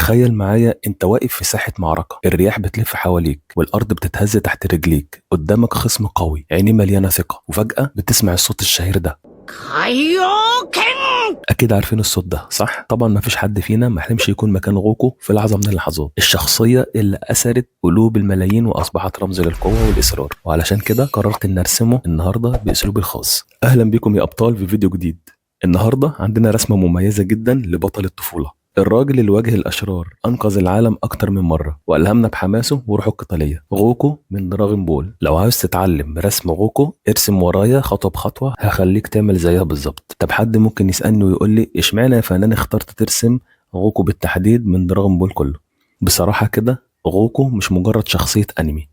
تخيل معايا انت واقف في ساحة معركة، الرياح بتلف حواليك والأرض بتتهز تحت رجليك، قدامك خصم قوي عينيه مليانة ثقة، وفجأة بتسمع الصوت الشهير ده. كايوكن. أكيد عارفين الصوت ده صح؟ طبعا مفيش حد فينا محلمش يكون مكان غوكو في لحظة من اللحظات، الشخصية اللي أثرت قلوب الملايين وأصبحت رمز للقوة والإصرار، وعلشان كده قررت إن أرسمه النهاردة بأسلوبي الخاص. أهلا بكم يا أبطال في فيديو جديد. النهاردة عندنا رسمة مميزة جدا لبطل الطفولة، الراجل اللي واجه الأشرار، أنقذ العالم أكتر من مرة وألهمنا بحماسه وروحه القتالية، غوكو من دراغون بول. لو عاوز تتعلم رسم غوكو ارسم ورايا خطوة بخطوة هخليك تعمل زيها بالظبط. طب حد ممكن يسألني ويقول لي اشمعنى يا فنان اخترت ترسم غوكو بالتحديد من دراغون بول كله؟ بصراحة كده غوكو مش مجرد شخصية أنمي،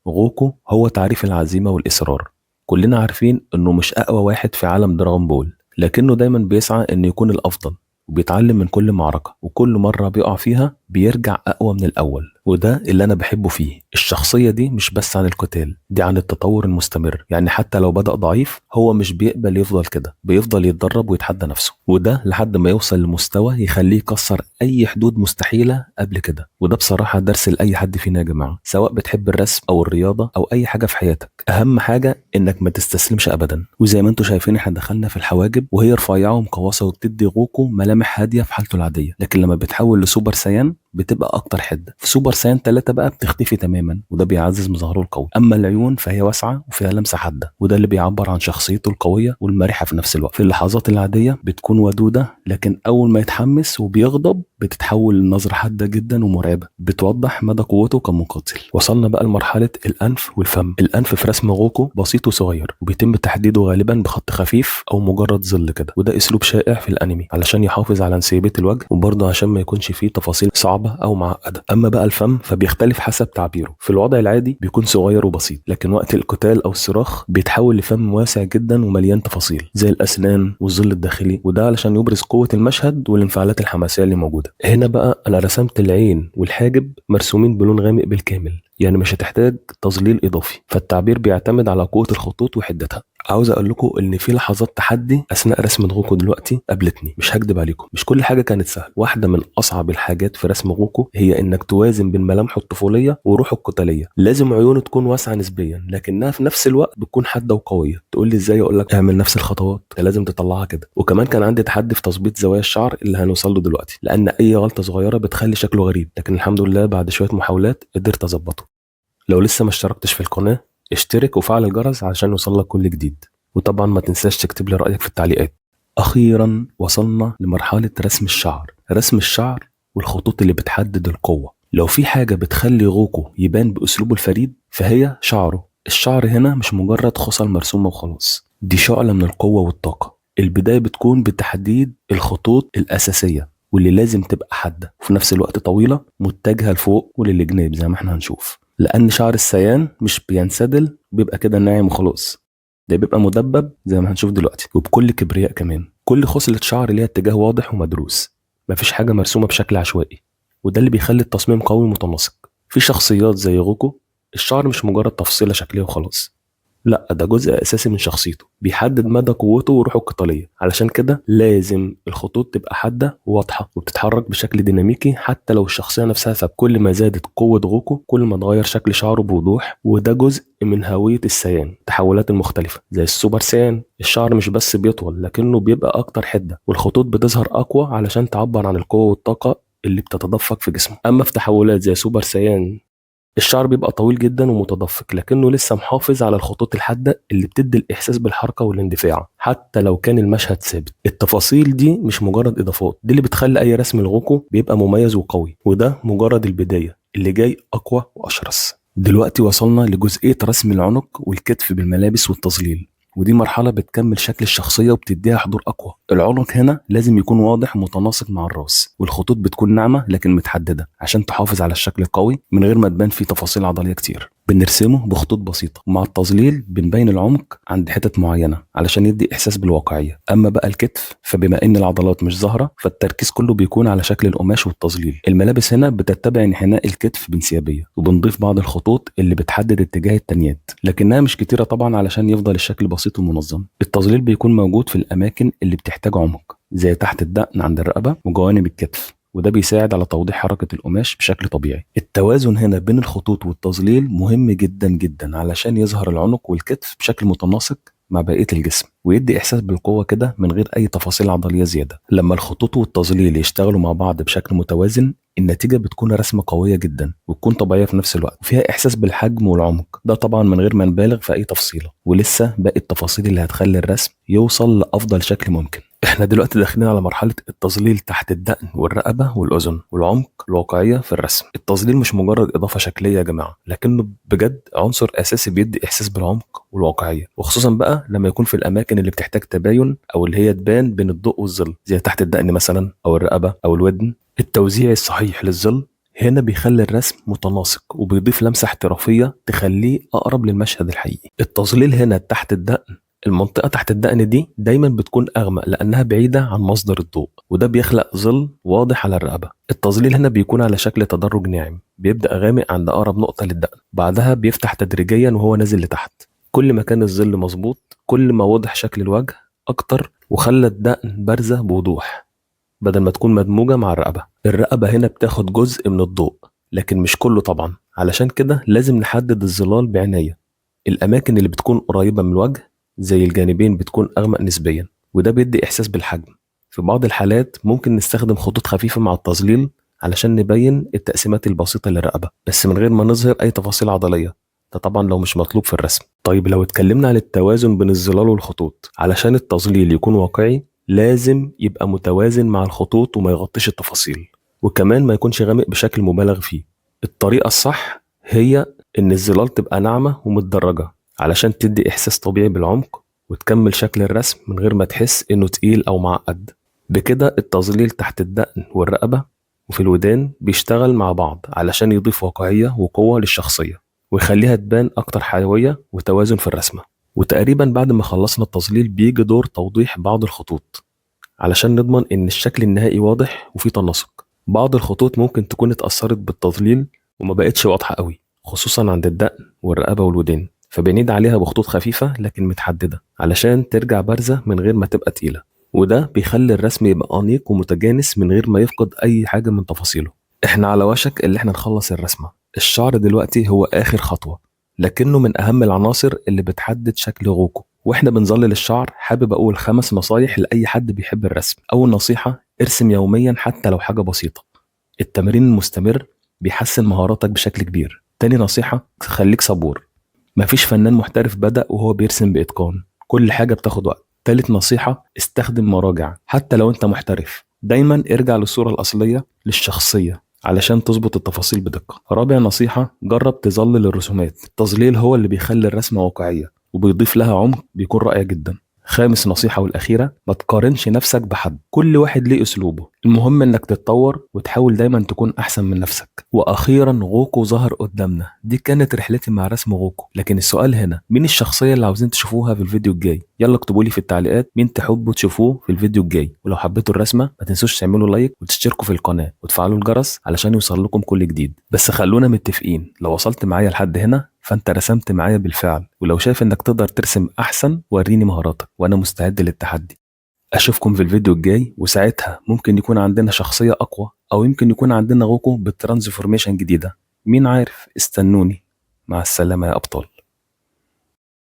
غوكو هو تعريف العزيمة والإصرار. كلنا عارفين إنه مش أقوى واحد في عالم دراغون بول، لكنه دايما بيسعى إنه يكون الأفضل، وبيتعلم من كل معركة، وكل مرة بيقع فيها بيرجع أقوى من الأول. وده اللي أنا بحبه فيه. الشخصية دي مش بس عن القتال، دي عن التطور المستمر. يعني حتى لو بدأ ضعيف هو مش بيقبل يفضل كده، بيفضل يتدرب ويتحدى نفسه، وده لحد ما يوصل لمستوى يخليه يكسر أي حدود مستحيلة قبل كده. وده بصراحة درس لأي حد فينا يا جماعة، سواء بتحب الرسم أو الرياضة أو أي حاجة في حياتك، أهم حاجة إنك ما تستسلمش أبدا. وزي ما انتم شايفين احنا دخلنا في الحواجب وهي رفيعة ومقوسة، وبتدي غوكو ملامح هادية في حالته العادية، لكن لما بتحول لسوبر سايان بتبقى اكتر حده. في سوبر سايان 3 بقى بتختفي تماما، وده بيعزز مظهره القوي. اما العيون فهي واسعه وفيها لمسه حاده، وده اللي بيعبر عن شخصيته القويه والمرحه في نفس الوقت. في اللحظات العاديه بتكون ودوده، لكن اول ما يتحمس وبيغضب بتتحول لنظره حاده جدا ومرعبه، بتوضح مدى قوته كمقاتل. وصلنا بقى لمرحله الانف والفم. الانف في رسم غوكو بسيط وصغير، وبيتم تحديده غالبا بخط خفيف او مجرد ظل كده، وده اسلوب شائع في الانمي علشان يحافظ على انسيابيه الوجه، وبرضه عشان ما يكونش فيه تفاصيل صعبه او معقده. اما بقى الفم فبيختلف حسب تعبيره. في الوضع العادي بيكون صغير وبسيط، لكن وقت القتال او الصراخ بيتحول لفم واسع جدا ومليان تفاصيل زي الاسنان والظل الداخلي، وده علشان يبرز قوه المشهد والانفعالات الحماسيه اللي موجوده. هنا بقى انا رسمت العين والحاجب مرسومين بلون غامق بالكامل، يعني مش هتحتاج تظليل اضافي، فالتعبير بيعتمد على قوه الخطوط وحدتها. عاوز اقول لكم ان في لحظات تحدي اثناء رسم غوكو دلوقتي قابلتني، مش هكدب عليكم، مش كل حاجه كانت سهله. واحده من اصعب الحاجات في رسم غوكو هي انك توازن بين ملامحه الطفوليه وروحه القتاليه. لازم عيونه تكون واسعه نسبيا، لكنها في نفس الوقت بتكون حاده وقويه. تقول لي ازاي؟ اقول لك اعمل نفس الخطوات، انت لازم تطلعها كده. وكمان كان عندي تحدي في تظبيط زوايا الشعر اللي هنوصل له دلوقتي، لان اي غلطه صغيره بتخلي شكله غريب، لكن الحمد لله بعد شويه محاولات قدرت اظبطه. لو لسه ما اشتركتش في القناه اشترك وفعل الجرس علشان يوصلك كل جديد، وطبعا ما تنساش تكتب لي رأيك في التعليقات. أخيرا وصلنا لمرحلة رسم الشعر. رسم الشعر والخطوط اللي بتحدد القوة. لو في حاجة بتخلي غوكو يبان بأسلوبه الفريد فهي شعره. الشعر هنا مش مجرد خصل مرسومة وخلاص، دي شعلة من القوة والطاقة. البداية بتكون بتحديد الخطوط الأساسية واللي لازم تبقى حادة وفي نفس الوقت طويلة متجهة لفوق وللجناب زي ما احنا هنشوف، لأن شعر السيان مش بينسدل بيبقى كده ناعم وخلاص، ده بيبقى مدبب زي ما هنشوف دلوقتي وبكل كبرياء. كمان كل خصلة شعر ليها اتجاه واضح ومدروس، مفيش حاجة مرسومة بشكل عشوائي، وده اللي بيخلي التصميم قوي ومتناسق. في شخصيات زي غوكو الشعر مش مجرد تفصيلة شكلية وخلاص، لا ده جزء اساسي من شخصيته، بيحدد مدى قوته وروحه القتاليه. علشان كده لازم الخطوط تبقى حاده وواضحه وبتتحرك بشكل ديناميكي حتى لو الشخصيه نفسها ثابته. كل ما زادت قوه غوكو كل ما اتغير شكل شعره بوضوح، وده جزء من هويه السيان. التحولات المختلفه زي السوبر سيان الشعر مش بس بيطول لكنه بيبقى اكتر حده، والخطوط بتظهر اقوى علشان تعبر عن القوه والطاقه اللي بتتدفق في جسمه. اما في تحولات زي سوبر سيان الشعر بيبقى طويل جدا ومتدفق، لكنه لسه محافظ على الخطوط الحادة اللي بتدي الإحساس بالحركة والاندفاع حتى لو كان المشهد ثابت. التفاصيل دي مش مجرد إضافات، دي اللي بتخلي أي رسم الغوكو بيبقى مميز وقوي، وده مجرد البداية، اللي جاي أقوى وأشرس. دلوقتي وصلنا لجزئية رسم العنق والكتف بالملابس والتظليل، ودي مرحلة بتكمل شكل الشخصية وبتديها حضور أقوى. العنق هنا لازم يكون واضح ومتناسق مع الراس، والخطوط بتكون ناعمة لكن متحددة عشان تحافظ على الشكل القوي من غير ما تبان فيه تفاصيل عضلية كتير. بنرسمه بخطوط بسيطة، ومع التظليل بنبين العمق عند حتت معينة علشان يدي إحساس بالواقعية. أما بقى الكتف فبما إن العضلات مش ظاهرة فالتركيز كله بيكون على شكل القماش والتظليل. الملابس هنا بتتبع انحناء الكتف بانسيابية، وبنضيف بعض الخطوط اللي بتحدد اتجاه التنيات، لكنها مش كتيرة طبعا علشان يفضل الشكل بسيط ومنظم. التظليل بيكون موجود في الأماكن اللي بتحتاج عمق زي تحت الدقن عند الرقبة وجوانب الكتف، وده بيساعد على توضيح حركة القماش بشكل طبيعي. التوازن هنا بين الخطوط والتظليل مهم جدا جدا علشان يظهر العنق والكتف بشكل متناسق مع بقية الجسم، ويدي إحساس بالقوة كده من غير أي تفاصيل عضلية زيادة. لما الخطوط والتظليل يشتغلوا مع بعض بشكل متوازن، النتيجة بتكون رسمة قوية جدا وتكون طبيعية في نفس الوقت، وفيها إحساس بالحجم والعمق، ده طبعا من غير ما نبالغ في أي تفصيلة. ولسه باقي التفاصيل اللي هتخلي الرسم يوصل لأفضل شكل ممكن. احنا دلوقتي داخلين على مرحلة التظليل تحت الدقن والرقبة والأذن والعمق، الواقعية في الرسم. التظليل مش مجرد إضافة شكلية يا جماعة، لكنه بجد عنصر أساسي بيدي إحساس بالعمق والواقعية، وخصوصا بقى لما يكون في الأماكن اللي بتحتاج تباين أو اللي هي تبان بين الضوء والظل، زي تحت الدقن مثلا أو الرقبة أو الودن. التوزيع الصحيح للظل هنا بيخلي الرسم متناسق وبيضيف لمسة احترافية تخليه أقرب للمشهد الحقيقي. التظليل هنا تحت الدقن، المنطقة تحت الدقن دي دايما بتكون أغمق لأنها بعيدة عن مصدر الضوء، وده بيخلق ظل واضح على الرقبة. التظليل هنا بيكون على شكل تدرج ناعم، بيبدأ غامق عند أقرب نقطة للدقن، بعدها بيفتح تدريجيا وهو نازل لتحت. كل ما كان الظل مظبوط كل ما وضح شكل الوجه أكتر وخلى الدقن بارزة بوضوح بدل ما تكون مدموجة مع الرقبة. الرقبة هنا بتاخد جزء من الضوء لكن مش كله طبعا، علشان كده لازم نحدد الظلال بعناية. الأماكن اللي بتكون قريبة من الوجه زي الجانبين بتكون أغمق نسبيا، وده بيدي إحساس بالحجم. في بعض الحالات ممكن نستخدم خطوط خفيفة مع التظليل علشان نبين التقسيمات البسيطة للرقبة، بس من غير ما نظهر أي تفاصيل عضلية، ده طبعا لو مش مطلوب في الرسم. طيب لو اتكلمنا عن التوازن بين الظلال والخطوط، علشان التظليل يكون واقعي لازم يبقى متوازن مع الخطوط وما يغطيش التفاصيل، وكمان ما يكونش غامق بشكل مبالغ فيه. الطريقة الصح هي إن الظلال تبقى ناعمة ومتدرجة علشان تدي إحساس طبيعي بالعمق وتكمل شكل الرسم من غير ما تحس إنه تقيل أو معقد. بكده التظليل تحت الدقن والرقبة وفي الودان بيشتغل مع بعض علشان يضيف واقعية وقوة للشخصية ويخليها تبان أكتر حيوية وتوازن في الرسمة. وتقريبا بعد ما خلصنا التظليل بيجي دور توضيح بعض الخطوط علشان نضمن إن الشكل النهائي واضح وفيه تناسق. بعض الخطوط ممكن تكون اتأثرت بالتظليل وما بقتش واضحة قوي، خصوصا عند الدقن والرقبة والودان، فبنيد عليها بخطوط خفيفة لكن متحددة علشان ترجع بارزة من غير ما تبقى تقيلة، وده بيخلي الرسم يبقى أنيق ومتجانس من غير ما يفقد أي حاجة من تفاصيله. احنا على وشك اللي احنا نخلص الرسمة. الشعر دلوقتي هو آخر خطوة، لكنه من أهم العناصر اللي بتحدد شكل غوكو. واحنا بنظلل الشعر حابب أقول 5 نصايح لأي حد بيحب الرسم. أول نصيحة: ارسم يوميا حتى لو حاجة بسيطة، التمرين المستمر بيحسن مهاراتك بشكل كبير. تاني نصيحة: خليك صبور، مفيش فنان محترف بدأ وهو بيرسم بإتقان، كل حاجة بتاخد وقت. تالت نصيحة: استخدم مراجع حتى لو انت محترف، دايما ارجع للصورة الأصلية للشخصية علشان تظبط التفاصيل بدقة. رابع نصيحة: جرب تظلل الرسومات، التظليل هو اللي بيخلي الرسمة واقعية وبيضيف لها عمق بيكون رائع جدا. خامس نصيحة والأخيرة: ما تقارنش نفسك بحد، كل واحد ليه أسلوبه، المهم إنك تتطور وتحاول دايما تكون أحسن من نفسك. وأخيرا غوكو ظهر قدامنا، دي كانت رحلتي مع رسم غوكو، لكن السؤال هنا: مين الشخصية اللي عاوزين تشوفوها في الفيديو الجاي؟ يلا اكتبوا لي في التعليقات مين تحبوا تشوفوه في الفيديو الجاي، ولو حبيتوا الرسمة ما تنسوش تعملوا لايك وتشتركوا في القناة وتفعلوا الجرس علشان يوصل لكم كل جديد. بس خلونا متفقين، لو وصلت معايا لحد هنا فانت رسمت معايا بالفعل، ولو شايف انك تقدر ترسم احسن وريني مهاراتك وانا مستعد للتحدي. اشوفكم في الفيديو الجاي، وساعتها ممكن يكون عندنا شخصية اقوى او يمكن يكون عندنا غوكو بالترانسفورميشن جديدة، مين عارف. استنوني. مع السلامة يا ابطال.